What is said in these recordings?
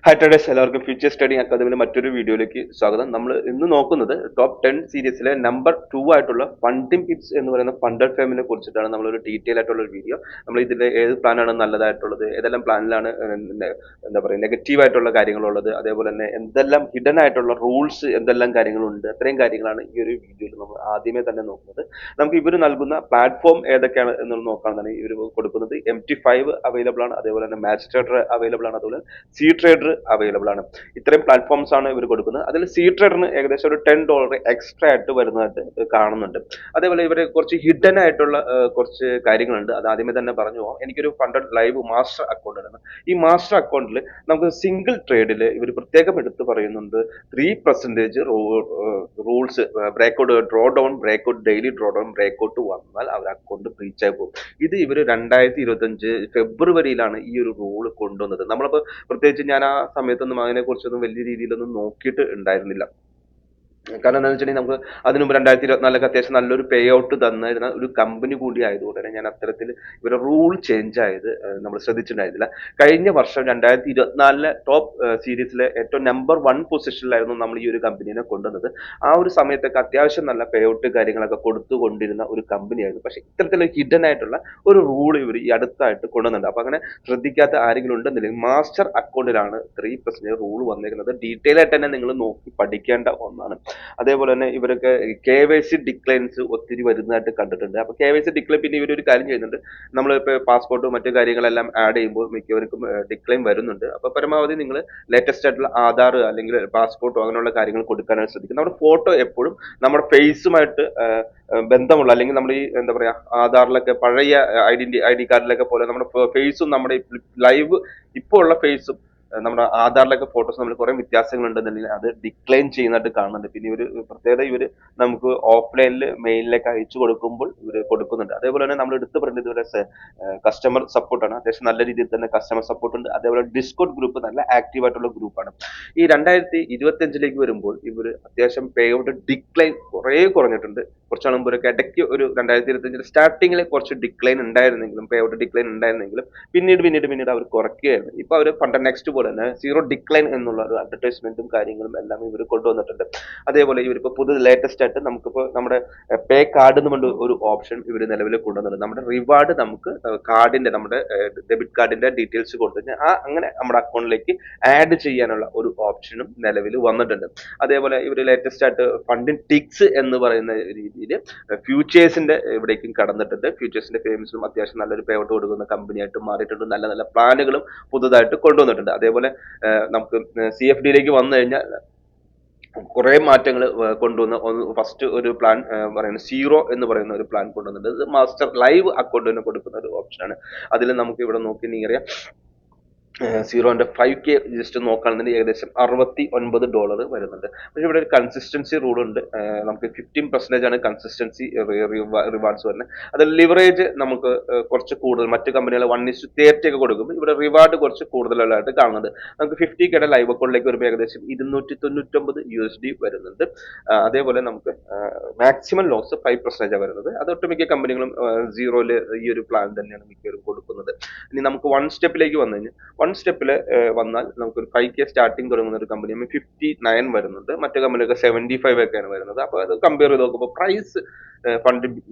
High traders എല്ലാവർക്കും future study അക്കാദമിയിലെ മറ്റൊരു വീഡിയോയിലേക്ക് സ്വാഗതം. നമ്മൾ ഇന്ന് നോക്കുന്നത് ടോപ്പ് 10 സീരീസിലെ നമ്പർ 2 ആയിട്ടുള്ള ഫണ്ടിംഗ് ടിപ്സ് എന്ന് പറയുന്ന ഫണ്ടഡ് ഫേമിനെ കുറിച്ചിട്ടാണ് നമ്മളൊരു ഡീറ്റെയിൽ ആയിട്ടുള്ള ഒരു വീഡിയോ. നമ്മൾ ഇതിന്റെ ഏത് പ്ലാനാണ് നല്ലതായിട്ടുള്ളത്, ഏതെല്ലാം പ്ലാനിലാണ് എന്താ പറയുക നെഗറ്റീവ് ആയിട്ടുള്ള കാര്യങ്ങളുള്ളത്, അതേപോലെ തന്നെ എന്തെല്ലാം ഹിഡൻ ആയിട്ടുള്ള റൂൾസ് എന്തെല്ലാം കാര്യങ്ങളുണ്ട്, അത്രയും കാര്യങ്ങളാണ് ഈ ഒരു വീഡിയോയിൽ നമ്മൾ ആദ്യമേ തന്നെ നോക്കുന്നത്. നമുക്ക് ഇവർ നൽകുന്ന പ്ലാറ്റ്ഫോം ഏതൊക്കെയാണ് എന്ന് നോക്കുകയാണെന്നാണ് ഇവർ കൊടുക്കുന്നത്. MT5 അവൈലബിൾ ആണ്, അതേപോലെ തന്നെ മാച്ച് ട്രേഡർ അവൈലബിൾ ആണ്, അതുപോലെ സി ട്രേഡർ അവൈലബിൾ ആണ്. ഇത്രയും പ്ലാറ്റ്ഫോംസ് ആണ് ഇവർ കൊടുക്കുന്നത്. അതിൽ സി ട്രേഡറിന് ഏകദേശം ഒരു $10 എക്സ്ട്രാ ആയിട്ട് വരുന്നതായിട്ട് കാണുന്നുണ്ട്. അതേപോലെ ഇവര് കുറച്ച് ഹിഡൻ ആയിട്ടുള്ള കുറച്ച് കാര്യങ്ങളുണ്ട്. അത് ആദ്യമേ തന്നെ പറഞ്ഞു പോകാം. എനിക്കൊരു ഫണ്ടഡ് ലൈവ് മാസ്റ്റർ അക്കൗണ്ട് ആണ്. ഈ മാസ്റ്റർ അക്കൗണ്ടിൽ നമുക്ക് സിംഗിൾ ട്രേഡിൽ ഇവർ പ്രത്യേകം എടുത്ത് പറയുന്നുണ്ട് 3% rules breakout draw down, breakout daily draw down, breakout വന്നാൽ അവർ അക്കൗണ്ട് ബ്രീച്ച് ആയി പോകും. ഇത് ഇവർ 2025 ഫെബ്രുവരിയിലാണ് ഈ ഒരു റൂൾ കൊണ്ടുവന്നത്. നമ്മളിപ്പോ പ്രത്യേകിച്ച് ഞാൻ ആ സമയത്തൊന്നും അതിനെ കുറിച്ചൊന്നും വലിയ രീതിയിലൊന്നും നോക്കിയിട്ട് ഉണ്ടായിരുന്നില്ല. കാരണം എന്താണെന്ന് വെച്ചിട്ടുണ്ടെങ്കിൽ നമുക്ക് അതിനു മുമ്പ് 2024 അത്യാവശ്യം നല്ലൊരു പേ ഔട്ട് തന്നിരുന്ന ഒരു കമ്പനി കൂടി ആയതുകൊണ്ട് തന്നെ ഞാൻ അത്തരത്തിൽ ഇവരുടെ റൂൾ ചേഞ്ച് ആയത് നമ്മൾ ശ്രദ്ധിച്ചിട്ടുണ്ടായിരുന്നില്ല. കഴിഞ്ഞ വർഷം 2024 ടോപ്പ് സീരീസിലെ ഏറ്റവും നമ്പർ 1 പൊസിഷനിലായിരുന്നു നമ്മൾ ഈ ഒരു കമ്പനീനെ കൊണ്ടുവന്നത്. ആ ഒരു സമയത്തൊക്കെ അത്യാവശ്യം നല്ല പേ ഔട്ട് കാര്യങ്ങളൊക്കെ കൊടുത്തുകൊണ്ടിരുന്ന ഒരു കമ്പനിയായിരുന്നു. പക്ഷെ ഇത്തരത്തിലുള്ള ഹിഡൻ ആയിട്ടുള്ള ഒരു റൂൾ ഇവർ ഈ അടുത്തായിട്ട് കൊണ്ടുവന്നുണ്ട്. അപ്പൊ അങ്ങനെ ശ്രദ്ധിക്കാത്ത ആരെങ്കിലും ഉണ്ടെന്നുണ്ടെങ്കിൽ മാസ്റ്റർ അക്കൗണ്ടിലാണ് 3% റൂൾ വന്നിരിക്കുന്നത്. ഡീറ്റെയിൽ ആയിട്ട് തന്നെ നിങ്ങൾ നോക്കി പഠിക്കേണ്ട ഒന്നാണ്. അതേപോലെ തന്നെ ഇവരൊക്കെ KYC ഡിക്ലൈൻസ് ഒത്തിരി വരുന്നതായിട്ട് കണ്ടിട്ടുണ്ട്. അപ്പൊ KYC ഡിക്ലൈൻ പിന്നെ ഇവരൊരു കാര്യം ചെയ്യുന്നുണ്ട്. നമ്മളിപ്പോ പാസ്പോർട്ടും മറ്റു കാര്യങ്ങളെല്ലാം ആഡ് ചെയ്യുമ്പോൾ മിക്കവർക്കും ഡിക്ലൈൻ വരുന്നുണ്ട്. അപ്പൊ പരമാവധി നിങ്ങൾ ലേറ്റസ്റ്റ് ആയിട്ടുള്ള ആധാർ അല്ലെങ്കിൽ പാസ്പോർട്ടോ അങ്ങനെയുള്ള കാര്യങ്ങൾ കൊടുക്കാനാണ് ശ്രദ്ധിക്കുന്നത്. നമ്മുടെ ഫോട്ടോ എപ്പോഴും നമ്മുടെ ഫേസുമായിട്ട് ബന്ധമുള്ള, അല്ലെങ്കിൽ നമ്മുടെ ഈ എന്താ പറയാ ആധാറിലൊക്കെ പഴയ ഐഡി കാർഡിലൊക്കെ പോലെ നമ്മുടെ ഫേസും നമ്മുടെ ലൈവ് ഇപ്പോൾ ഉള്ള ഫേസും നമ്മുടെ ആധാറിലൊക്കെ ഫോട്ടോസ് നമ്മൾ കുറെ വ്യത്യാസങ്ങൾ ഉണ്ടെന്നുണ്ടെങ്കിൽ അത് ഡിക്ലൈൻ ചെയ്യുന്നതായിട്ട് കാണുന്നുണ്ട്. പിന്നെ ഇവര് പ്രത്യേകത ഇവര് നമുക്ക് ഓഫ്ലൈനിൽ മെയിലിലേക്ക് അയച്ചു കൊടുക്കുമ്പോൾ ഇവര് കൊടുക്കുന്നുണ്ട്. അതേപോലെ തന്നെ നമ്മൾ എടുത്തു പറയുന്നത് ഇവരെ കസ്റ്റമർ സപ്പോർട്ടാണ്. അത്യാവശ്യം നല്ല രീതിയിൽ തന്നെ കസ്റ്റമർ സപ്പോർട്ട് ഉണ്ട്. അതേപോലെ ഡിസ്കോഡ് ഗ്രൂപ്പ് നല്ല ആക്റ്റീവ് ആയിട്ടുള്ള ഗ്രൂപ്പാണ്. ഈ 2025 വരുമ്പോൾ ഇവർ അത്യാവശ്യം പേ ഔട്ട് ഡിക്ലൈൻ കുറെ കുറഞ്ഞിട്ടുണ്ട്. കുറച്ച് മുമ്പൊക്കെ ഇടയ്ക്ക് ഒരു 2025 സ്റ്റാർട്ടിങ്ങിൽ കുറച്ച് ഡിക്ലൈൻ ഉണ്ടായിരുന്നെങ്കിലും, പേ ഔട്ട് ഡിക്ലൈൻ ഉണ്ടായിരുന്നെങ്കിലും പിന്നീട് അവർ കുറയ്ക്കുകയായിരുന്നു. ഇപ്പൊ അവർ പണ്ട് നെക്സ്റ്റ് പോലെ തന്നെ സീറോ ഡിക്ലൈൻ എന്നുള്ള ഒരു അഡ്വർടൈസ്മെന്റും കാര്യങ്ങളും എല്ലാം ഇവർ കൊണ്ടുവന്നിട്ടുണ്ട്. അതേപോലെ ഇവരിപ്പോ പുതിയ ലേറ്റസ്റ്റ് ആയിട്ട് നമുക്കിപ്പോ നമ്മുടെ പേ കാർഡ് എന്ന് പറഞ്ഞ ഒരു ഓപ്ഷൻ ഇവർ നിലവിൽ കൊണ്ടുവന്നിട്ടുണ്ട്. നമ്മുടെ റിവാർഡ് നമുക്ക് കാർഡിന്റെ, നമ്മുടെ ഡെബിറ്റ് കാർഡിന്റെ ഡീറ്റെയിൽസ് കൊടുത്തു കഴിഞ്ഞാൽ അങ്ങനെ നമ്മുടെ അക്കൗണ്ടിലേക്ക് ആഡ് ചെയ്യാനുള്ള ഒരു ഓപ്ഷനും നിലവിൽ വന്നിട്ടുണ്ട്. അതേപോലെ ഇവർ ലേറ്റസ്റ്റ് ആയിട്ട് ഫണ്ടിങ് ടിക്സ് എന്ന് പറയുന്ന രീതിയിൽ ഫ്യൂച്ചേഴ്സിന്റെ ഇവിടേക്കും കടന്നിട്ടുണ്ട്. ഫ്യൂച്ചേഴ്സിന്റെ ഫേമസിലും അത്യാവശ്യം നല്ലൊരു പേ ഔട്ട് കൊടുക്കുന്ന കമ്പനിയായിട്ട് മാറിയിട്ടുണ്ട്. നല്ല നല്ല പ്ലാനുകളും പുതുതായിട്ട് കൊണ്ടുവന്നിട്ടുണ്ട്. അതേപോലെ നമുക്ക് CFDയിലേക്ക് വന്നു കഴിഞ്ഞാൽ കുറെ മാറ്റങ്ങൾ കൊണ്ടുവന്ന ഫസ്റ്റ് ഒരു പ്ലാൻ പറയുന്നത് സീറോ എന്ന് പറയുന്ന ഒരു പ്ലാൻ കൊണ്ടുവന്നിട്ടുണ്ട്. ഇത് മാസ്റ്റർ ലൈവ് അക്കൗണ്ടിന് കൊടുക്കുന്ന ഒരു ഓപ്ഷനാണ്. അതിൽ നമുക്ക് ഇവിടെ നോക്കി നീങ്ങിയ സീറോന്റെ 5K ജസ്റ്റ് നോക്കുകയാണെന്നുണ്ടെങ്കിൽ ഏകദേശം $69 വരുന്നുണ്ട്. പക്ഷെ ഇവിടെ ഒരു കൺസിസ്റ്റൻസി റൂൾ ഉണ്ട്. നമുക്ക് 15% ആണ് കൺസിസ്റ്റൻസി റിവാർഡ്സ് വരുന്നത്. അത് ലിവറേജ് നമുക്ക് കുറച്ച് കൂടുതൽ, മറ്റു കമ്പനികൾ 1:30 ഒക്കെ കൊടുക്കും. ഇവിടെ റിവാർഡ് കുറച്ച് കൂടുതലായിട്ട് കാണുന്നുണ്ട്. നമുക്ക് 50K ലൈവ് അക്കൗണ്ടിലേക്ക് വരുമ്പോൾ ഏകദേശം $299 വരുന്നുണ്ട്. അതേപോലെ നമുക്ക് മാക്സിമം ലോസ് 5% വരുന്നത്. അത് ഒട്ടുമിക്ക കമ്പനികളും സീറോയില് ഈ ഒരു പ്ലാൻ തന്നെയാണ് മിക്കവരും കൊടുക്കുന്നത്. ഇനി നമുക്ക് 1 സ്റ്റെപ്പിലേക്ക് വന്നു കഴിഞ്ഞാൽ, 1 സ്റ്റെപ്പിൽ വന്നാൽ നമുക്കൊരു 5K സ്റ്റാർട്ടിങ് തുടങ്ങുന്ന ഒരു കമ്പനി 59 വരുന്നുണ്ട്. മറ്റു കമ്പനിയൊക്കെ 75 ഒക്കെയാണ് വരുന്നത്. അപ്പോൾ അത് കമ്പയർ ചെയ്ത് നോക്കുമ്പോൾ പ്രൈസ് ഫണ്ട്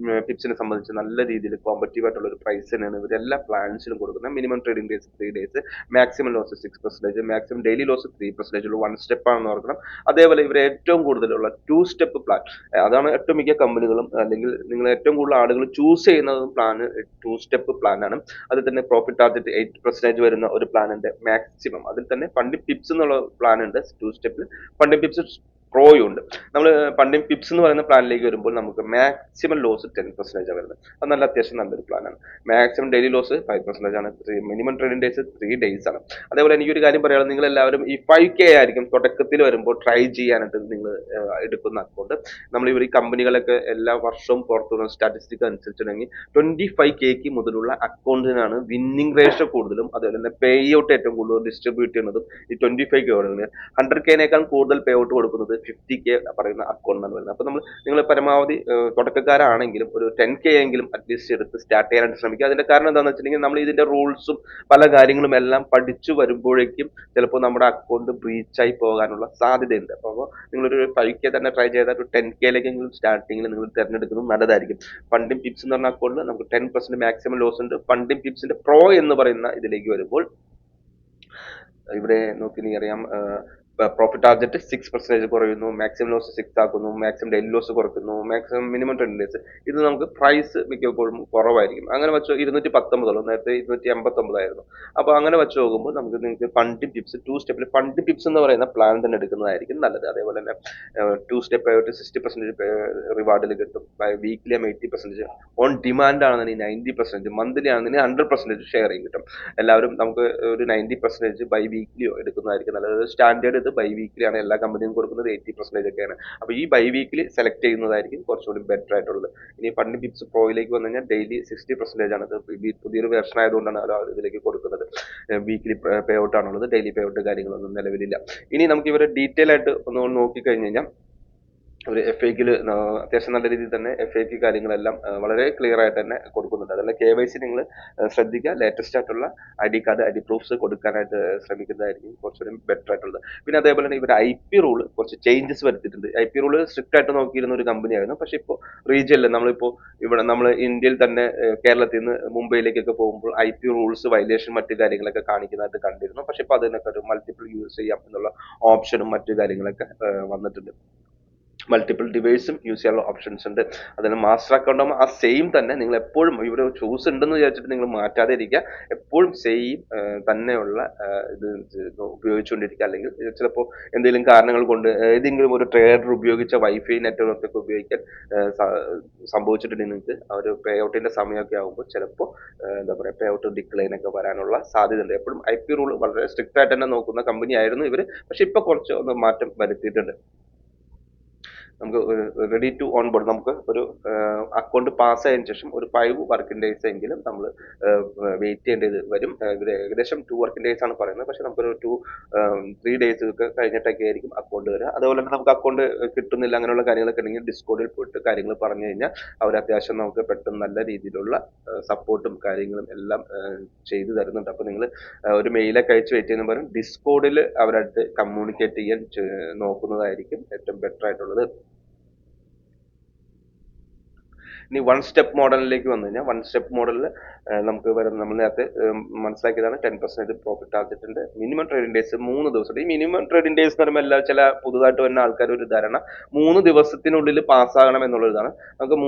ടിപ്സിനെ സംബന്ധിച്ച് നല്ല രീതിയിൽ കോമ്പറ്റീവ് ആയിട്ടുള്ള ഒരു പ്രൈസ് തന്നെയാണ് ഇവർ എല്ലാ പ്ലാൻസിലും കൊടുക്കുന്നത്. Minimum trading days 3 days, maximum loss 6%, maximum daily loss 3% ഉള്ള 1 സ്റ്റെപ്പ് ആണെന്ന് ഓർക്കണം. അതേപോലെ ഇവർ ഏറ്റവും കൂടുതലുള്ള 2 സ്റ്റെപ്പ് പ്ലാൻ, അതാണ് ഒട്ടുമിക്ക കമ്പനികളും, അല്ലെങ്കിൽ നിങ്ങൾ ഏറ്റവും കൂടുതൽ ആളുകൾ ചൂസ് ചെയ്യുന്നതും പ്ലാൻ 2 സ്റ്റെപ്പ് പ്ലാൻ ആണ്. അതിൽ തന്നെ പ്രോഫിറ്റ് ടാർഗറ്റ് 8% വരുന്ന ഒരു പ്ലാൻ ഉണ്ട് മാക്സിമം. അതിൽ തന്നെ ഫണ്ടിംഗ് ടിപ്സ് എന്നുള്ള പ്ലാൻ ഉണ്ട് 2 സ്റ്റെപ്പിൽ. ഫണ്ടിംഗ് ടിപ്സ് പ്രോയും ഉണ്ട്. നമ്മൾ ഫണ്ടിംഗ് ടിപ്സ് എന്ന് പറയുന്ന പ്ലാനിലേക്ക് വരുമ്പോൾ നമുക്ക് മാക്സിമം ലോസ് 10% വരുന്നത്. അത് നല്ല അത്യാവശ്യം നല്ലൊരു പ്ലാനാണ്. മാക്സിമം ഡെയിലി ലോസ് 5% ആണ്. മിനിമം ട്രേഡിംഗ് ഡേയ്സ് 3 ഡേയ്സ് ആണ്. അതേപോലെ എനിക്കൊരു കാര്യം പറയാനുള്ളത്, നിങ്ങൾ എല്ലാവരും ഈ 5K ആയിരിക്കും തുടക്കത്തിൽ വരുമ്പോൾ ട്രൈ ചെയ്യാനായിട്ട് നിങ്ങൾ എടുക്കുന്ന അക്കൗണ്ട്. നമ്മൾ ഇവർ ഈ കമ്പനികളൊക്കെ എല്ലാ വർഷവും പുറത്തുവരുന്ന സ്റ്റാറ്റിസ്റ്റിക് അനുസരിച്ചിട്ടുണ്ടെങ്കിൽ 25K മുതലുള്ള അക്കൗണ്ടിനാണ് വിന്നിംഗ് റേഷ്യോ കൂടുതലും, അതുപോലെ തന്നെ പേ ഔട്ട് ഏറ്റവും കൂടുതൽ ഡിസ്ട്രിബ്യൂട്ട് ചെയ്യുന്നതും ഈ 25K ആണ്. 100K കൂടുതൽ പേ ഔട്ട് കൊടുക്കുന്നത് 50K പറയുന്ന അക്കൗണ്ടാണ് വരുന്നത്. അപ്പോൾ നിങ്ങൾ പരമാവധി തുടക്കക്കാരാണെങ്കിലും ഒരു 10K എങ്കിലും അറ്റ്ലീസ്റ്റ് എടുത്ത് സ്റ്റാർട്ട് ചെയ്യാനായിട്ട് ശ്രമിക്കുക. അതിന്റെ കാരണം എന്താണെന്ന് വെച്ചിട്ടുണ്ടെങ്കിൽ നമ്മൾ ഇതിന്റെ റൂൾസും പല കാര്യങ്ങളും എല്ലാം പഠിച്ചു വരുമ്പോഴേക്കും ചിലപ്പോൾ നമ്മുടെ അക്കൗണ്ട് ബ്രീച്ച് ആയി പോകാനുള്ള സാധ്യതയുണ്ട്. അപ്പോൾ നിങ്ങളൊരു 5K തന്നെ ട്രൈ ചെയ്താൽ ഒരു 10Kയിലേക്കെങ്കിലും സ്റ്റാർട്ടിങ്ങിൽ നിങ്ങൾ തിരഞ്ഞെടുക്കുന്നത് നല്ലതായിരിക്കും. ഫണ്ടിംഗ് ടിപ്സ് എന്ന് പറഞ്ഞ അക്കൗണ്ടിൽ നമുക്ക് 10% മാക്സിമം ലോസ് ഉണ്ട്. ഫണ്ടിംഗ് ടിപ്സിന്റെ പ്രോ എന്ന് പറയുന്ന ഇതിലേക്ക് വരുമ്പോൾ ഇവിടെ നോക്കി അറിയാം, പ്രോഫിറ്റ് ടാർഗറ്റ് 6% കുറയുന്നു, മാക്സിമം ലോസ് 6 ആക്കുന്നു, മാക്സിമം ഡെയിലി ലോസ് കുറയ്ക്കുന്നു, മാക്സിമം മിനിമം 10 ഡേയ്സ്. ഇത് നമുക്ക് പ്രൈസ് മിക്കപ്പോഴും കുറവായിരിക്കും. അങ്ങനെ വെച്ച് 219 നേരത്തെ 289 ആയിരുന്നു. അപ്പോൾ അങ്ങനെ വെച്ച് നോക്കുമ്പോൾ നിങ്ങൾക്ക് ഫണ്ടിംഗ് ടിപ്സ് 2 സ്റ്റെപ്പിൽ ഫണ്ടിംഗ് ടിപ്സ് എന്ന് പറയുന്ന പ്ലാൻ തന്നെ എടുക്കുന്നതായിരിക്കും നല്ലത്. അതേപോലെ തന്നെ 2 സ്റ്റെപ്പ് ആയിട്ട് 60% റിവാർഡിൽ കിട്ടും, വീക്ക്ലി 80%, ഓൺ ഡിമാൻഡ് ആണെന്നുണ്ടെങ്കിൽ 90%, മന്ത്ലി ആണെന്നുണ്ടെങ്കിൽ 100% ഷെയറിങ് കിട്ടും. എല്ലാവരും നമുക്ക് ഒരു 90% ബൈ വീക്ക്ലിയോ എടുക്കുന്നതായിരിക്കും നല്ലത്. സ്റ്റാൻഡേർഡ് ഇത് ബൈ വീക്ക്ലി ആണ്, എല്ലാ കമ്പനിയും കൊടുക്കുന്നത് 80% ഒക്കെയാണ്. അപ്പോൾ ഈ ബൈ വീക്ക്ലി സെലക്ട് ചെയ്യുന്നതായിരിക്കും കുറച്ചുകൂടി ബെറ്റർ ആയിട്ടുള്ളത്. ഇനി ഫണ്ടിംഗ് ടിപ്സ് പ്രോയിലേക്ക് വന്നു കഴിഞ്ഞാൽ ഡെയിലി 60% ആണ്. പുതിയൊരു വേർഷൻ ആയതുകൊണ്ടാണ് ഇതിലേക്ക് കൊടുക്കുന്നത്. വീക്ക്ലി പേ ഔട്ട് ആണുള്ളത്, ഡെയിലി പേ ഔട്ട് കാര്യങ്ങളൊന്നും നിലവിലില്ല. ഇനി നമുക്ക് ഇവരെ ഡീറ്റെയിൽ ആയിട്ട് ഒന്ന് നോക്കിക്കഴിഞ്ഞ് കഴിഞ്ഞാൽ ഒരു FAQയിൽ അത്യാവശ്യം നല്ല രീതിയിൽ തന്നെ FAQ കാര്യങ്ങളെല്ലാം വളരെ ക്ലിയർ ആയിട്ട് തന്നെ കൊടുക്കുന്നുണ്ട്. അതല്ല KYC നിങ്ങൾ ശ്രദ്ധിക്കുക, ലേറ്റസ്റ്റ് ആയിട്ടുള്ള ID കാർഡ്, ID പ്രൂഫ്സ് കൊടുക്കാനായിട്ട് ശ്രമിക്കുന്നതായിരിക്കും കുറച്ചുകൂടി ബെറ്റർ ആയിട്ടുള്ളത്. പിന്നെ അതേപോലെ തന്നെ ഇവർ IP റൂൾ കുറച്ച് ചേഞ്ചസ് വരുത്തിയിട്ടുണ്ട്. IP റൂൾ സ്ട്രിക്റ്റ് ആയിട്ട് നോക്കിയിരുന്ന ഒരു കമ്പനിയായിരുന്നു. പക്ഷെ ഇപ്പോൾ റീജിയനിൽ നമ്മൾ ഇന്ത്യയിൽ തന്നെ കേരളത്തിൽ നിന്ന് മുംബൈയിലേക്കൊക്കെ പോകുമ്പോൾ IP റൂൾസ് വയലേഷൻ മറ്റു കാര്യങ്ങളൊക്കെ കാണിക്കുന്നതായിട്ട് കണ്ടിരുന്നു. പക്ഷെ ഇപ്പോൾ അതിനൊക്കെ ഒരു മൾട്ടിപ്പിൾ യൂസ് ചെയ്യാം എന്നുള്ള ഓപ്ഷനും മറ്റു കാര്യങ്ങളൊക്കെ വന്നിട്ടുണ്ട്. മൾട്ടിപ്പിൾ ഡിവൈസും യൂസ് ചെയ്യാനുള്ള ഓപ്ഷൻസ് ഉണ്ട്. അതിന് മാസ്റ്റർ അക്കൗണ്ട് ആകുമ്പോൾ ആ സെയിം തന്നെ നിങ്ങൾ എപ്പോഴും ഇവിടെ ചൂസ് ഉണ്ടെന്ന് വിചാരിച്ചിട്ട് നിങ്ങൾ മാറ്റാതെ ഇരിക്കുക. എപ്പോഴും സെയിം തന്നെയുള്ള ഇത് ഉപയോഗിച്ചുകൊണ്ടിരിക്കുക. അല്ലെങ്കിൽ ചിലപ്പോൾ എന്തെങ്കിലും കാരണങ്ങൾ കൊണ്ട് ഏതെങ്കിലും ഒരു ട്രേഡർ ഉപയോഗിച്ച വൈഫൈ നെറ്റ്വർക്ക് ഒക്കെ ഉപയോഗിക്കാൻ സംഭവിച്ചിട്ടുണ്ടെങ്കിൽ നിങ്ങൾക്ക് ആ ഒരു പേ ഔട്ടിന്റെ സമയമൊക്കെ ആകുമ്പോൾ ചിലപ്പോൾ എന്താ പറയുക പേ ഔട്ട് ഡിക്ലൈൻ ഒക്കെ വരാനുള്ള സാധ്യത ഉണ്ട്. എപ്പോഴും IP റൂൾ വളരെ സ്ട്രിക്റ്റ് ആയിട്ട് തന്നെ നോക്കുന്ന കമ്പനി ആയിരുന്നു ഇവർ. പക്ഷെ ഇപ്പൊ കുറച്ച് ഒന്ന് മാറ്റം വരുത്തിയിട്ടുണ്ട്. നമുക്ക് റെഡി ടു ഓൺ ബോർഡ് നമുക്ക് ഒരു അക്കൗണ്ട് പാസ് ആയതിനു ശേഷം ഒരു 5 വർക്കിംഗ് ഡേയ്സ് എങ്കിലും നമ്മൾ വെയിറ്റ് ചെയ്യേണ്ടത് വരും. ഏകദേശം 2 വർക്കിംഗ് ഡേയ്സ് ആണ് പറയുന്നത്. പക്ഷെ നമുക്കൊരു 3 ഡേയ്സ് ഒക്കെ കഴിഞ്ഞിട്ടൊക്കെ ആയിരിക്കും അക്കൗണ്ട് വരിക. അതുപോലെ തന്നെ നമുക്ക് അക്കൗണ്ട് കിട്ടുന്നില്ല അങ്ങനെയുള്ള കാര്യങ്ങളൊക്കെ ഉണ്ടെങ്കിൽ ഡിസ്കോഡിൽ പോയിട്ട് കാര്യങ്ങൾ പറഞ്ഞു കഴിഞ്ഞാൽ അവർ അത്യാവശ്യം നമുക്ക് പെട്ടെന്ന് നല്ല രീതിയിലുള്ള സപ്പോർട്ടും കാര്യങ്ങളും എല്ലാം ചെയ്തു തരുന്നുണ്ട്. അപ്പോൾ നിങ്ങൾ ഒരു മെയിലൊക്കെ അയച്ച് വെയിറ്റ് ചെയ്യുന്ന പകരം ഡിസ്കോഡിൽ അവരായിട്ട് കമ്മ്യൂണിക്കേറ്റ് ചെയ്യാൻ നോക്കുന്നതായിരിക്കും ഏറ്റവും ബെറ്റർ ആയിട്ടുള്ളത്. ഇനി 1 സ്റ്റെപ്പ് മോഡലിലേക്ക് വന്നു കഴിഞ്ഞാൽ 1 സ്റ്റെപ്പ് മോഡലിൽ നമുക്ക് വരുന്ന നമ്മൾ നേരത്തെ മനസ്സിലാക്കിയതാണ് 10% പ്രോഫിറ്റ് ടാർഗറ്റ് ഉണ്ട്. മിനിമം ട്രേഡിംഗ് ഡേയ്സ് 3 ദിവസം. ഈ മിനിമം ട്രേഡിംഗ് ഡേയ്സ് എന്ന് പറയുമ്പോൾ ചില പുതുതായിട്ട് വരുന്ന ആൾക്കാർ ഒരു ധാരണ 3 ദിവസത്തിനുള്ളിൽ പാസ്സാകണം എന്നുള്ളതാണ്. നമുക്ക്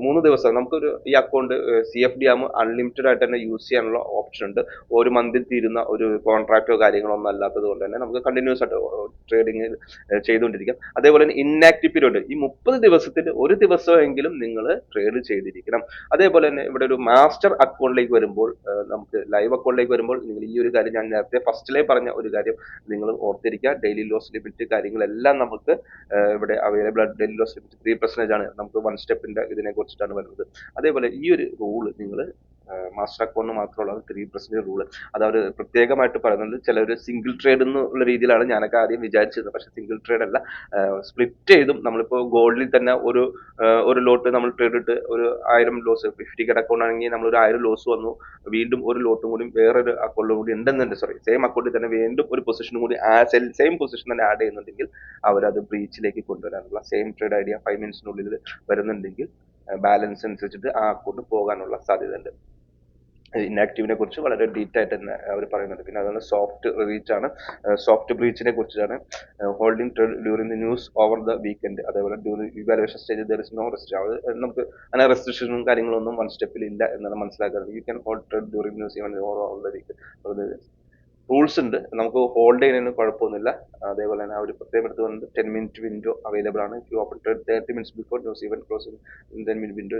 3 ദിവസം നമുക്കൊരു ഈ അക്കൗണ്ട് CFD ആകുമ്പോൾ അൺലിമിറ്റഡ് ആയിട്ട് തന്നെ യൂസ് ചെയ്യാനുള്ള ഓപ്ഷൻ ഉണ്ട്. ഒരു മന്തിൽ തീരുന്ന ഒരു കോൺട്രാക്റ്റോ കാര്യങ്ങളോ ഒന്നും അല്ലാത്തത് കൊണ്ട് തന്നെ നമുക്ക് കണ്ടിന്യൂസ് ആയിട്ട് ട്രേഡിംഗ് ചെയ്തുകൊണ്ടിരിക്കാം. അതേപോലെ തന്നെ ഇൻആക്റ്റീവ് പീരീഡ് ഈ 30 ദിവസത്തിൽ ഒരു ദിവസമെങ്കിലും നിങ്ങൾ ട്രേഡ് ചെയ്തിരിക്കണം. അതേപോലെ തന്നെ ഇവിടെ ഒരു മാസ്റ്റർ അക്കൗണ്ടിലേക്ക് വരുമ്പോൾ നമുക്ക് ലൈവ് അക്കൗണ്ടിലേക്ക് വരുമ്പോൾ നിങ്ങൾ ഈ ഒരു കാര്യം ഞാൻ നേരത്തെ ഫസ്റ്റിലേ പറഞ്ഞ ഒരു കാര്യം നിങ്ങൾ ഓർത്തിരിക്കുക. ഡെയിലി ലോസ് ലിമിറ്റ് കാര്യങ്ങളെല്ലാം നമുക്ക് ഇവിടെ അവൈലബിൾ ആണ്. ഡെയിലി ലോസ് ലിമിറ്റ് 3% ആണ് നമുക്ക് 1 സ്റ്റെപ്പിന്റെ ഇതിനെ കുറിച്ചിട്ടാണ് വരുന്നത്. അതേപോലെ ഈ ഒരു റൂള് നിങ്ങൾ മാസ്റ്റർ അക്കൗണ്ട് മാത്രമുള്ള 3% റൂള് അത് അവർ പ്രത്യേകമായിട്ട് പറയുന്നുണ്ട്. ചിലർ സിംഗിൾ ട്രേഡ് എന്നുള്ള രീതിയിലാണ് ഞാനൊക്കെ ആദ്യം വിചാരിച്ചത്. പക്ഷെ സിംഗിൾ ട്രേഡ് അല്ല, സ്പ്ലിറ്റ് ചെയ്തും നമ്മളിപ്പോൾ ഗോൾഡിൽ തന്നെ ഒരു ലോട്ട് നമ്മൾ ട്രേഡ് ഇട്ട് ഒരു 1000 ലോസ് 50K അക്കൗണ്ട് ആണെങ്കിൽ നമ്മൾ ഒരു 1000 ലോസ് വന്നു, വീണ്ടും ഒരു ലോട്ടും കൂടി വേറൊരു അക്കൗണ്ടും കൂടി ഉണ്ടെന്നുണ്ട്, സെയിം അക്കൗണ്ടിൽ തന്നെ വീണ്ടും ഒരു പൊസിഷനും കൂടി സെയിം പൊസിഷൻ തന്നെ ആഡ് ചെയ്യുന്നുണ്ടെങ്കിൽ അവരത് ബ്രീച്ചിലേക്ക് കൊണ്ടുവരാനുള്ള സെയിം ട്രേഡ് ഐഡിയ 5 മിനിറ്റ്സിനുള്ളിൽ വരുന്നുണ്ടെങ്കിൽ ബാലൻസ് അനുസരിച്ചിട്ട് ആ അക്കൗണ്ട് പോകാനുള്ള സാധ്യത ഉണ്ട്. ഇൻആക്റ്റീവിനെ കുറിച്ച് വളരെ ഡീറ്റെയിൽ ആയിട്ട് തന്നെ അവർ പറയുന്നുണ്ട്. പിന്നെ അതുപോലെ സോഫ്റ്റ് റീച്ച് ആണ്, സോഫ്റ്റ് ബ്രീച്ചിനെ കുറിച്ചാണ്. Holding trade during the news over the weekend, അതേപോലെ during evaluation stage there is no restriction. അത് നമുക്ക് അങ്ങനെ റെസ്ട്രിക്ഷനും കാര്യങ്ങളൊന്നും 1 സ്റ്റെപ്പിൽ ഇല്ല എന്നാണ് മനസ്സിലാക്കുന്നത്. You can hold trade during news even over the week. Rules ഉണ്ട്, നമുക്ക് ഹോൾഡ് ചെയ്യുന്നതിന് കുഴപ്പമൊന്നുമില്ല. അതേപോലെ തന്നെ അവർ പ്രത്യേകം എടുത്ത് വന്നത് 10 മിനിറ്റ് വിൻഡോ അവൈലബിൾ ആണ്. You open 30 minutes before news even close 10 minute window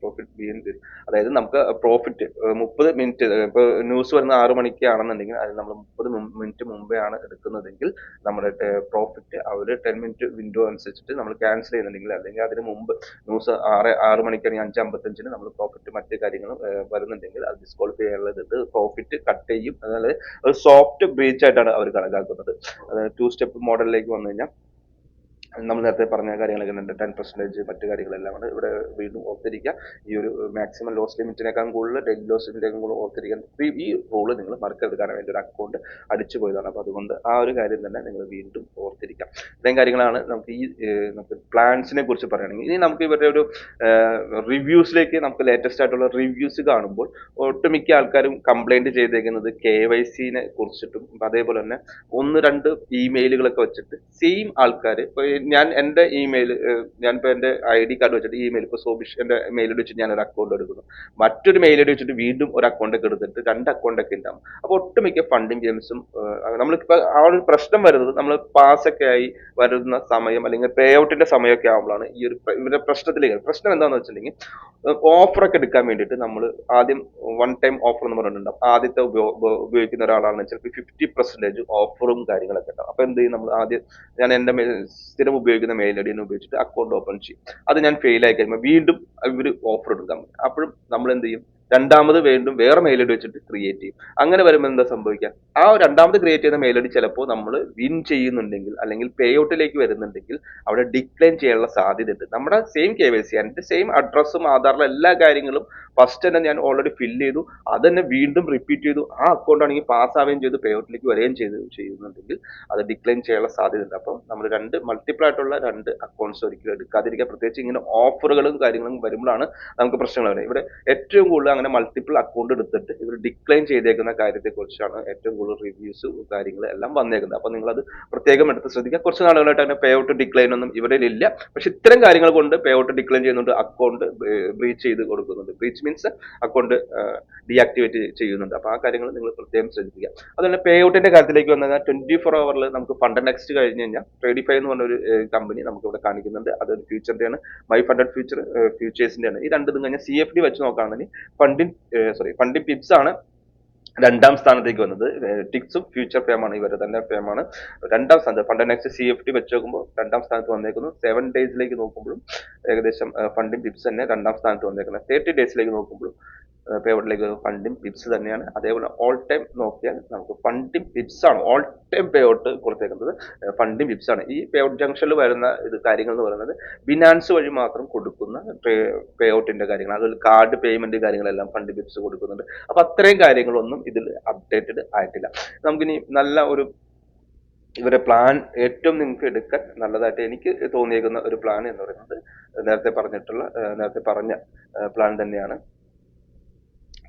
profit beyond. അതായത് നമുക്ക് പ്രോഫിറ്റ് 30 മിനിറ്റ് ഇപ്പോൾ ന്യൂസ് വരുന്ന 6 മണിക്ക് ആണെന്നുണ്ടെങ്കിൽ അത് നമ്മൾ 30 മിനിറ്റ് മുമ്പേ ആണ് എടുക്കുന്നതെങ്കിൽ നമ്മുടെ പ്രോഫിറ്റ് അവർ 10 മിനിറ്റ് വിൻഡോ അനുസരിച്ചിട്ട് നമ്മൾ ക്യാൻസൽ ചെയ്യുന്നുണ്ടെങ്കിൽ, അല്ലെങ്കിൽ അതിന് മുമ്പ് ന്യൂസ് 6 മണിക്കാണെങ്കിൽ 5:55 നമ്മൾ പ്രോഫിറ്റ് മറ്റു കാര്യങ്ങളും വരുന്നുണ്ടെങ്കിൽ അത് ഡിസ്ക്വാളിഫൈ ചെയ്യാനുള്ളത് പ്രോഫിറ്റ് കട്ട് ചെയ്യും. അതായത് സോഫ്റ്റ് ബ്രീച്ച് ആയിട്ടാണ് അവർ കണക്കാക്കുന്നത്. 2 സ്റ്റെപ്പ് മോഡലിലേക്ക് വന്നു കഴിഞ്ഞാൽ നമ്മൾ നേരത്തെ പറഞ്ഞ കാര്യങ്ങളൊക്കെ ഉണ്ട്, 10% മറ്റു കാര്യങ്ങളെല്ലാം ഇവിടെ വീണ്ടും ഓർത്തിരിക്കുക. ഈ ഒരു മാക്സിമം ലോസ് ലിമിറ്റിനേക്കാൾ കൂടുതൽ ഡെയിലി ലോസ് ലിമിറ്റിനേക്കാൾ കൂടുതൽ ഓർത്തിരിക്കാൻ ഈ റൂള് നിങ്ങൾ മറക്കരുത്. കാരണം എൻ്റെ ഒരു അക്കൗണ്ട് അടിച്ചു പോയതാണ്. അപ്പോൾ അതുകൊണ്ട് ആ ഒരു കാര്യം തന്നെ നിങ്ങൾ വീണ്ടും ഓർത്തിരിക്കാം. ഇത്രയും കാര്യങ്ങളാണ് നമുക്ക് നമുക്ക് പ്ലാൻസിനെ കുറിച്ച് പറയുകയാണെങ്കിൽ. ഇനി നമുക്ക് ഇവരുടെ ഒരു റിവ്യൂസിലേക്ക് നമുക്ക് ലേറ്റസ്റ്റ് ആയിട്ടുള്ള റിവ്യൂസ് കാണുമ്പോൾ ഒട്ടുമിക്ക ആൾക്കാരും കംപ്ലൈന്റ് ചെയ്തേക്കുന്നത് KYC കുറിച്ചിട്ടും അതേപോലെ തന്നെ 1-2 ഇമെയിലുകളൊക്കെ വെച്ചിട്ട് സെയിം ആൾക്കാർ. ഞാൻ എൻ്റെ ഇമെയിൽ, ഞാനിപ്പോൾ എൻ്റെ ID കാർഡ് വെച്ചിട്ട് ഇമെയിൽ, ഇപ്പോൾ സോബിഷ് എൻ്റെ മെയിൽ ഐ ഡി വെച്ചിട്ട് ഞാൻ ഒരു അക്കൗണ്ട് എടുക്കുന്നു, മറ്റൊരു മെയിൽ ഐ ഡി വെച്ചിട്ട് വീണ്ടും ഒരു അക്കൗണ്ട് ഒക്കെ എടുത്തിട്ട് 2 അക്കൗണ്ട് ഒക്കെ ഉണ്ടാവും. അപ്പോൾ ഒട്ടുമിക്ക ഫണ്ടിങ് ഗെയിംസും നമ്മളിപ്പോൾ ആ ഒരു പ്രശ്നം വരുന്നത് നമ്മൾ പാസ്സൊക്കെ ആയി വരുന്ന സമയം അല്ലെങ്കിൽ പേ ഔട്ടിന്റെ സമയമൊക്കെ ആകുമ്പോഴാണ് ഈ ഒരു ഇവരുടെ പ്രശ്നത്തിലേക്ക്. പ്രശ്നം എന്താണെന്ന് വെച്ചിട്ടുണ്ടെങ്കിൽ ഓഫറൊക്കെ എടുക്കാൻ വേണ്ടിയിട്ട് നമ്മൾ ആദ്യം 1 ടൈം ഓഫർ എന്ന് പറഞ്ഞിട്ടുണ്ടാവും. ആദ്യത്തെ ഉപയോഗിക്കുന്ന ഒരാളാണ് ചിലപ്പോൾ 50% ഓഫറും കാര്യങ്ങളൊക്കെ ഉണ്ടാവും. അപ്പോൾ എന്ത് ചെയ്യും, നമ്മൾ ആദ്യം ഞാൻ എൻ്റെ സ്ഥിരം ഉപയോഗിക്കുന്ന മെയിൽ ഐ ഡി ഉപയോഗിച്ചിട്ട് അക്കൗണ്ട് ഓപ്പൺ ചെയ്യും. അത് ഞാൻ ഫെയിൽ ആയി കഴിയുമ്പോൾ വീണ്ടും ഇവർ ഓഫർ എടുക്കാൻ പറ്റും. അപ്പോഴും നമ്മൾ എന്ത് ചെയ്യും, രണ്ടാമത് വീണ്ടും വേറെ മെയിൽ ഐ ഡി വെച്ചിട്ട് ക്രിയേറ്റ് ചെയ്യും. അങ്ങനെ വരുമ്പോൾ എന്താ സംഭവിക്കുക, ആ രണ്ടാമത് ക്രിയേറ്റ് ചെയ്യുന്ന മെയിൽ ഐ ഡി ചിലപ്പോൾ നമ്മൾ വിൻ ചെയ്യുന്നുണ്ടെങ്കിൽ അല്ലെങ്കിൽ പേ ഔട്ടിലേക്ക് വരുന്നുണ്ടെങ്കിൽ അവിടെ ഡിക്ലൈൻ ചെയ്യാനുള്ള സാധ്യതയുണ്ട്. നമ്മുടെ സെയിം KYC, എൻ്റെ സെയിം അഡ്രസ്സും ആധാറിലെ എല്ലാ കാര്യങ്ങളും ഫസ്റ്റ് തന്നെ ഞാൻ ഓൾറെഡി ഫില്ല് ചെയ്തു, അത് തന്നെ വീണ്ടും റിപ്പീറ്റ് ചെയ്തു, ആ അക്കൗണ്ട് ആണെങ്കിൽ പാസ് ആവുകയും ചെയ്തു, പേ ഔട്ടിലേക്ക് വരികയും ചെയ്യുന്നുണ്ടെങ്കിൽ അത് ഡിക്ലൈൻ ചെയ്യാനുള്ള സാധ്യതയുണ്ട്. അപ്പം നമ്മൾ മൾട്ടിപ്പിൾ ആയിട്ടുള്ള 2 അക്കൗണ്ട്സ് ഒരിക്കലും എടുക്കാതിരിക്കുക. പ്രത്യേകിച്ച് ഇങ്ങനെ ഓഫറുകളും കാര്യങ്ങളും വരുമ്പോഴാണ് നമുക്ക് പ്രശ്നങ്ങൾ വരുന്നത്. ഇവിടെ ഏറ്റവും കൂടുതൽ അങ്ങനെ മൾട്ടിപ്പിൾ അക്കൗണ്ട് എടുത്തിട്ട് ഇവർ ഡിക്ലൈൻ ചെയ്തേക്കുന്ന കാര്യത്തെക്കുറിച്ചാണ് ഏറ്റവും കൂടുതൽ റിവ്യൂസ് കാര്യങ്ങൾ എല്ലാം വന്നേക്കുന്നത്. അപ്പോൾ നിങ്ങളത് പ്രത്യേകം എടുത്ത് ശ്രദ്ധിക്കുക. കുറച്ച് നാളുകളായിട്ട് തന്നെ പേ ഔട്ട് ഡിക്ലൈൻ ഒന്നും ഇവരിൽ ഇല്ല. പക്ഷെ ഇത്തരം കാര്യങ്ങൾ കൊണ്ട് പേ ഔട്ട് ഡിക്ലൈൻ ചെയ്യുന്നുണ്ട്, അക്കൗണ്ട് ബ്രീച്ച് ചെയ്ത് കൊടുക്കുന്നുണ്ട്. ബ്രീച്ച് മീൻസ് അക്കൗണ്ട് ഡീആക്ടിവേറ്റ് ചെയ്യുന്നുണ്ട്. അപ്പോൾ ആ കാര്യങ്ങൾ നിങ്ങൾ പ്രത്യേകം ശ്രദ്ധിക്കുക. അതുപോലെ പേ ഔട്ടിന്റെ കാര്യത്തിലേക്ക് വന്നാൽ 24 hours നമുക്ക് ഫണ്ട് നെക്സ്റ്റ് കഴിഞ്ഞ് കഴിഞ്ഞാൽ ട്രേഡിഫൈ എന്ന് പറഞ്ഞ ഒരു കമ്പനി നമുക്ക് ഇവിടെ കാണിക്കുന്നുണ്ട്. അതൊരു ഫ്യൂച്ചറിന്റെയാണ്, മൈ ഫണ്ടഡ് ഫ്യൂച്ചേഴ്സിന്റെ ആണ്. ഈ രണ്ടും കഴിഞ്ഞാൽ CFD വെച്ച് നോക്കുകയാണെങ്കിൽ ഫണ്ടിങ് പിപ്സ് ആണ് 2ാം സ്ഥാനത്തേക്ക് വന്നത്. ടിക്സും ഫ്യൂച്ചർ ഫേമാണ് ഇവരുടെ തന്നെ ഫേമാണ് 2ാം സ്ഥാനത്ത്. ഫണ്ട് നെക്സ്റ്റ് CFD വെച്ച് നോക്കുമ്പോൾ 2ാം സ്ഥാനത്ത് വന്നേക്കുന്നു. 7 ഡേയ്സിലേക്ക് നോക്കുമ്പോഴും ഏകദേശം ഫണ്ടിങ് പിപ്സ് തന്നെ 2ാം സ്ഥാനത്ത് വന്നേക്കുന്നത്. 30 ഡേയ്സിലേക്ക് നോക്കുമ്പോഴും പേ ഔട്ടിലേക്ക് ഫണ്ടിങ് പിപ്സ് തന്നെയാണ്. അതേപോലെ ഓൾ ടൈം നോക്കിയാൽ നമുക്ക് ഫണ്ടിങ് പിപ്സ് ആണ് ഓൾ ടൈം പേ ഔട്ട് കൊടുത്തേക്കുന്നത്, ഫണ്ടിങ് പിപ്സ് ആണ്. ഈ പേ ഔട്ട് ജംഗ്ഷനിൽ വരുന്ന കാര്യങ്ങൾ എന്ന് പറയുന്നത് ബിനാൻസ് വഴി മാത്രം കൊടുക്കുന്ന പേ ഔട്ടിന്റെ കാര്യങ്ങൾ, അതുപോലെ കാർഡ് പേയ്മെന്റ് കാര്യങ്ങളെല്ലാം ഫണ്ട് പിപ്സ് കൊടുക്കുന്നുണ്ട്. അപ്പൊ അത്രയും കാര്യങ്ങളൊന്നും ഇതിൽ അപ്ഡേറ്റഡ് ആയിട്ടില്ല. നമുക്കിനി നല്ല ഒരു ഇവരെ പ്ലാൻ ഏറ്റവും നിങ്ങൾക്ക് എടുക്കാൻ നല്ലതായിട്ട് എനിക്ക് തോന്നിയേക്കുന്ന ഒരു പ്ലാൻ എന്ന് പറയുന്നത് നേരത്തെ പറഞ്ഞ പ്ലാൻ തന്നെയാണ്.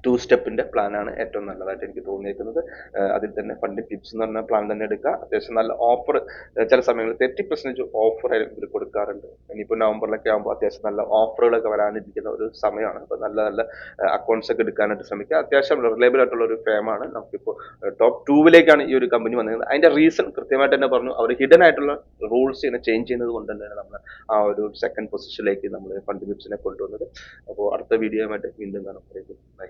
2 സ്റ്റെപ്പിന്റെ പ്ലാനാണ് ഏറ്റവും നല്ലതായിട്ട് എനിക്ക് തോന്നിയേക്കുന്നത്. അതിൽ തന്നെ ഫണ്ട് ടിപ്സ് എന്ന് പറഞ്ഞ പ്ലാൻ തന്നെ എടുക്കുക. അത്യാവശ്യം നല്ല ഓഫർ ചില സമയങ്ങളിൽ 30% ഓഫർ ഇവർ കൊടുക്കാറുണ്ട്. ഇനിയിപ്പോൾ നവംബറിലൊക്കെ ആകുമ്പോൾ അത്യാവശ്യം നല്ല ഓഫറുകളൊക്കെ വരാനിരിക്കുന്ന ഒരു സമയമാണ്. അപ്പോൾ നല്ല നല്ല അക്കൗണ്ട്സ് ഒക്കെ എടുക്കാനായിട്ട് ശ്രമിക്കുക. അത്യാവശ്യം റിലയബിൾ ആയിട്ടുള്ള ഒരു ഫേമാണ്. നമുക്കിപ്പോൾ ടോപ്പ് 2 ഈ ഒരു കമ്പനി വന്നത്. അതിന്റെ റീസൺ കൃത്യമായിട്ട് തന്നെ പറഞ്ഞു. അവർ ഹിഡൻ ആയിട്ടുള്ള റൂൾസ് ഇങ്ങനെ ചേഞ്ച് ചെയ്യുന്നത് കൊണ്ട് തന്നെയാണ് നമ്മൾ ആ ഒരു 2nd പൊസിഷനിലേക്ക് നമ്മൾ ഫണ്ട് ടിപ്സിനെ കൊണ്ടുവന്നത്. അപ്പോൾ അടുത്ത വീഡിയോയുമായിട്ട് വീണ്ടും കാണാം. ബൈ.